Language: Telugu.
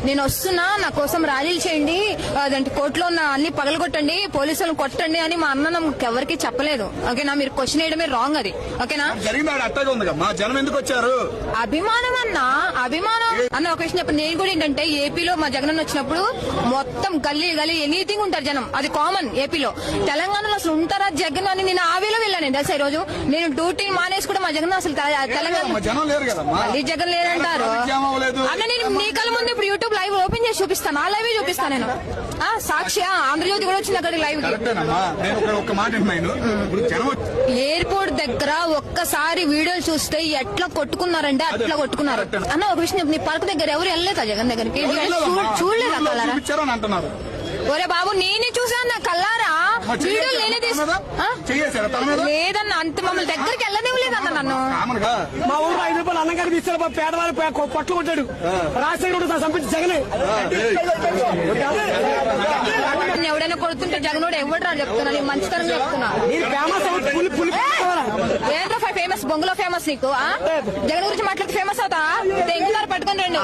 నేను వస్తున్నా, నా కోసం ర్యాలీలు చేయండి, అదంటే కోర్టులో ఉన్న అన్ని పగలగొట్టండి, పోలీసులను కొట్టండి అని మా అన్న నాకు ఎవరికి చెప్పలేదు. ఓకేనా, మీరు క్వశ్చన్ వేయడమే రాంగ్ అది. ఓకేనా, మా జనం ఎందుకు వచ్చారు? అభిమానం అన్న, అభిమానం అన్న. ఒక విషయం చెప్పండి, నేను కూడా ఏంటంటే ఏపీలో మా జగన్ వచ్చినప్పుడు మొత్తం గల్లీ గల్లీ ఎనీథింగ్ ఉంటారు జనం, అది కామన్ ఏపీలో. తెలంగాణలో అసలు ఉంటారా జగన్ అని నేను ఆవేలో వెళ్ళాను తెలుసా. ఈ రోజు నేను డ్యూటీ మానేసి కూడా మా జగన్ అసలు తెలంగాణ మళ్ళీ జగన్ లేదంటారు అన్న. నేను నీ కళ్ళ ముందు ఇప్పుడు యూట్యూబ్ లైవ్ ఓపెన్ చేసి చూపిస్తాను, ఆ లైవ్ చూపిస్తాను నేను. సాక్షి ఆంధ్రజ్యోతి కూడా వచ్చింది అక్కడ లైవ్. ఎయిర్పోర్ట్ దగ్గర ఒక్కసారి వీడియోలు చూస్తే ఎట్లా కొట్టుకున్నారంటే అట్లా కొట్టుకున్నారు అన్న. ఒక విషయం, నీ పార్క్ దగ్గర ఎవరు వెళ్ళలేదా జగన్ దగ్గరికి? చూడలేదా కల్లారా? ఒరే బాబు, నేనే చూసాను నా కల్లారా, వీడియోలు నేనే లేదన్న. అంత మమ్మల్ని దగ్గరికి వెళ్ళనివ్వలేదన్న నన్ను. మా ఊరు 5 రూపాయలు అన్నగారు తీసుకెళ్ళి పేదవాళ్ళు పొట్లు కొట్టాడు. రాజశేఖర్ సంపించి జగనే. ఎవడైనా కొడుతుంటే జగనోడు ఎవడరా చెప్తున్నా, నేను మంచితనం చెప్తున్నా. ఏంట్రా ఫేమస్, బొంగులో ఫేమస్ నీకు? జగన్ గురించి మాట్లాడితే ఫేమస్ అవుతా? తెంగుతారు పట్టుకొని రండి.